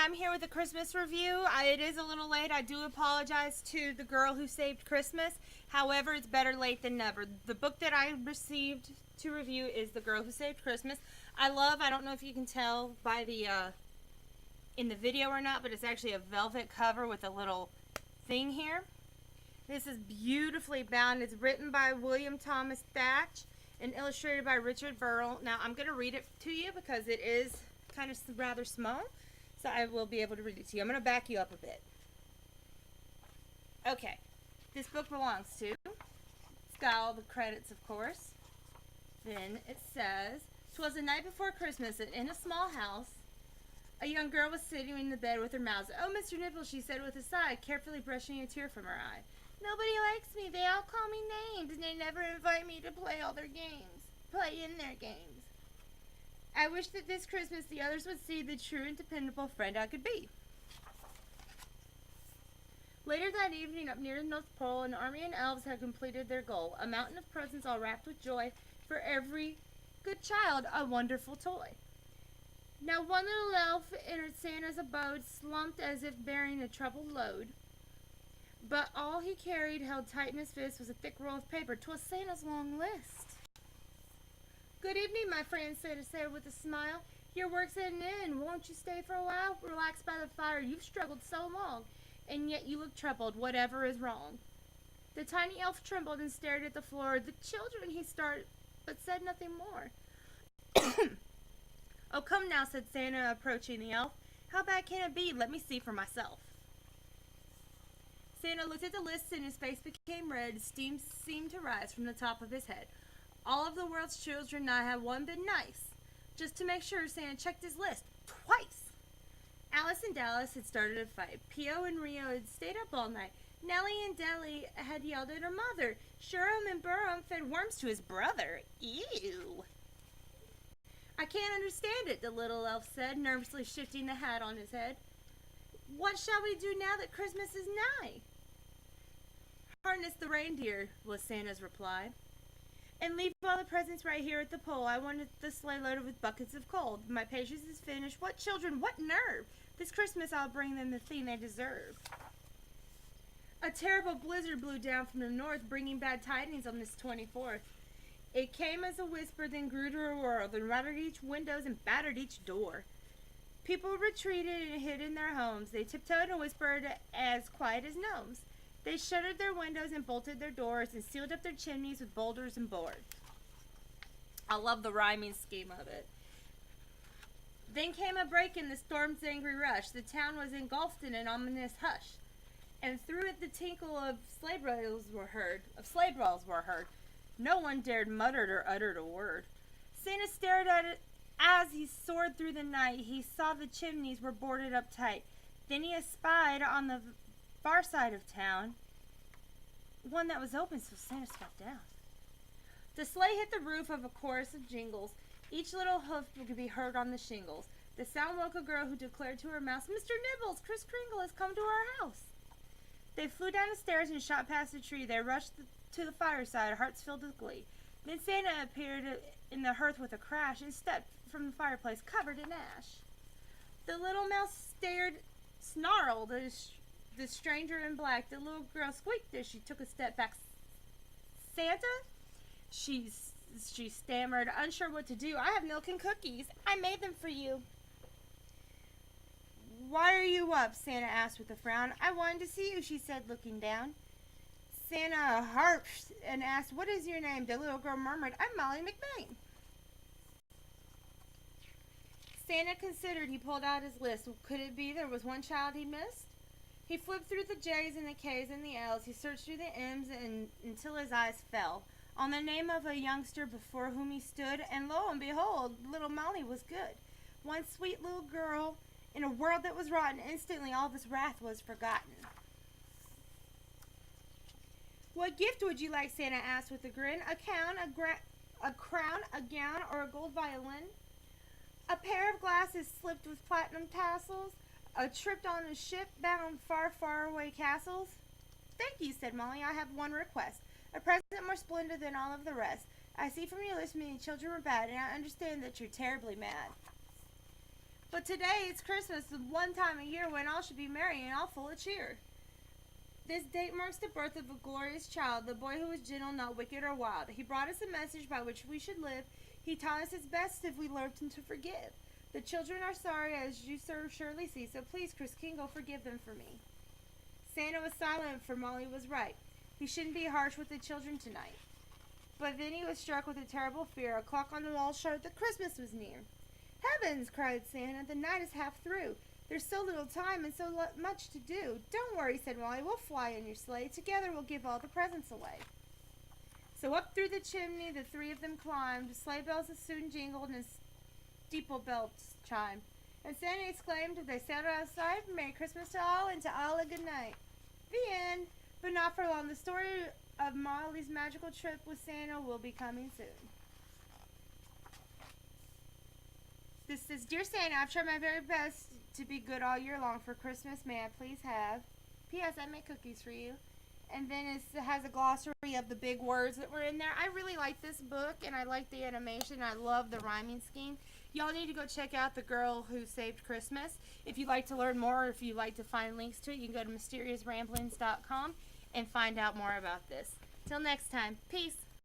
I'm here with a Christmas review. It is a little late. I do apologize to the girl who saved Christmas. However, it's better late than never. The book that I received to review is The Girl Who Saved Christmas. I don't know if you can tell by the in the video or not, but it's actually a velvet cover with a little thing here. This is beautifully bound. It's written by William Thomas Thatch and illustrated by Richard Burrell. Now, I'm going to read it to you because it is kind of rather small, so I will be able to read it to you. I'm going to back you up a bit. Okay, this book belongs to, it's got all the credits, of course. Then it says, "'Twas the night before Christmas, and in a small house, a young girl was sitting in the bed with her mouse. 'Oh, Mr. Nibble,' she said with a sigh, carefully brushing a tear from her eye. 'Nobody likes me. They all call me names, and they never invite me to play in their games. I wish that this Christmas the others would see the true and dependable friend I could be.'" Later that evening, up near the North Pole, an army of elves had completed their goal. A mountain of presents all wrapped with joy for every good child, a wonderful toy. Now one little elf entered Santa's abode, slumped as if bearing a troubled load. But all he carried, held tight in his fist, was a thick roll of paper. 'Twas Santa's long list. "Good evening, my friend," Santa said with a smile. "Your work's at an end. Won't you stay for a while? Relax by the fire. You've struggled so long, and yet you look troubled. Whatever is wrong?" The tiny elf trembled and stared at the floor. "The children," he started, but said nothing more. "Oh, come now," said Santa, approaching the elf. "How bad can it be? Let me see for myself." Santa looked at the list and his face became red. Steam seemed to rise from the top of his head. All of the world's children not have one been nice. Just to make sure, Santa checked his list twice. Alice and Dallas had started a fight. Pio and Rio had stayed up all night. Nellie and Deli had yelled at her mother. Shurum and Burrum fed worms to his brother. Ew. "I can't understand it," the little elf said, nervously shifting the hat on his head. "What shall we do now that Christmas is nigh?" "Harness the reindeer," was Santa's reply. "And leave all the presents right here at the pole. I wanted the sleigh loaded with buckets of coal. My patience is finished. What children, what nerve! This Christmas I'll bring them the thing they deserve." A terrible blizzard blew down from the north, bringing bad tidings on this 24th. It came as a whisper, then grew to a roar, then rattled each windows and battered each door. People retreated and hid in their homes. They tiptoed and whispered as quiet as gnomes. They shuttered their windows and bolted their doors and sealed up their chimneys with boulders and boards. I love the rhyming scheme of it. Then came a break in the storm's angry rush. The town was engulfed in an ominous hush, and through it the tinkle of sleigh bells were heard. No one dared mutter or uttered a word. Santa stared at it as he soared through the night. He saw the chimneys were boarded up tight. Then he espied on the far side of town one that was open, so Santa stepped down. The sleigh hit the roof of a chorus of jingles. Each little hoof could be heard on the shingles. The sound woke a girl who declared to her mouse, "Mr. Nibbles, Kris Kringle has come to our house." They flew down the stairs and shot past the tree. They rushed to the fireside, hearts filled with glee. Then Santa appeared in the hearth with a crash and stepped from the fireplace covered in ash. The little mouse snarled at the stranger in black. The little girl squeaked as she took a step back. "Santa?" She stammered, unsure what to do. "I have milk and cookies. I made them for you." "Why are you up?" Santa asked with a frown. "I wanted to see you," she said, looking down. Santa harped and asked, "What is your name?" The little girl murmured, "I'm Molly McBain." Santa considered. He pulled out his list. Could it be there was one child he missed? He flipped through the J's and the K's and the L's. He searched through the M's until his eyes fell on the name of a youngster before whom he stood, and lo and behold, little Molly was good. One sweet little girl in a world that was rotten. Instantly all of his wrath was forgotten. "What gift would you like?" Santa asked with a grin. A crown, a gown, or a gold violin? A pair of glasses slipped with platinum tassels? A trip on a ship bound far, far away castles? "Thank you," said Molly. "I have one request. A present more splendid than all of the rest. I see from your list many children were bad, and I understand that you're terribly mad." But today it's Christmas, the one time a year when all should be merry and all full of cheer. This date marks the birth of a glorious child, the boy who was gentle, not wicked or wild. He brought us a message by which we should live. He taught us his best if we learned to forgive. The children are sorry, as you surely see, so please, Kris King, go forgive them for me. Santa was silent, for Molly was right. He shouldn't be harsh with the children tonight. But then he was struck with a terrible fear. A clock on the wall showed that Christmas was near. Heavens, cried Santa, the night is half through. There's so little time and so much to do. Don't worry, said Molly, we'll fly in your sleigh. Together we'll give all the presents away. So up through the chimney the three of them climbed. Sleigh bells soon jingled and steeple bells chimed. And Santa exclaimed, as they sailed outside, Merry Christmas to all, and to all a good night. The end. But not for long. The story of Molly's magical trip with Santa will be coming soon. This is, Dear Santa, I've tried my very best to be good all year long. For Christmas, may I please have? P.S. I made cookies for you. And then it has a glossary of the big words that were in there. I really like this book, and I like the animation. I love the rhyming scheme. Y'all need to go check out The Girl Who Saved Christmas. If you'd like to learn more, or if you'd like to find links to it, you can go to mysteriousramblings.com and find out more about this. Till next time, peace.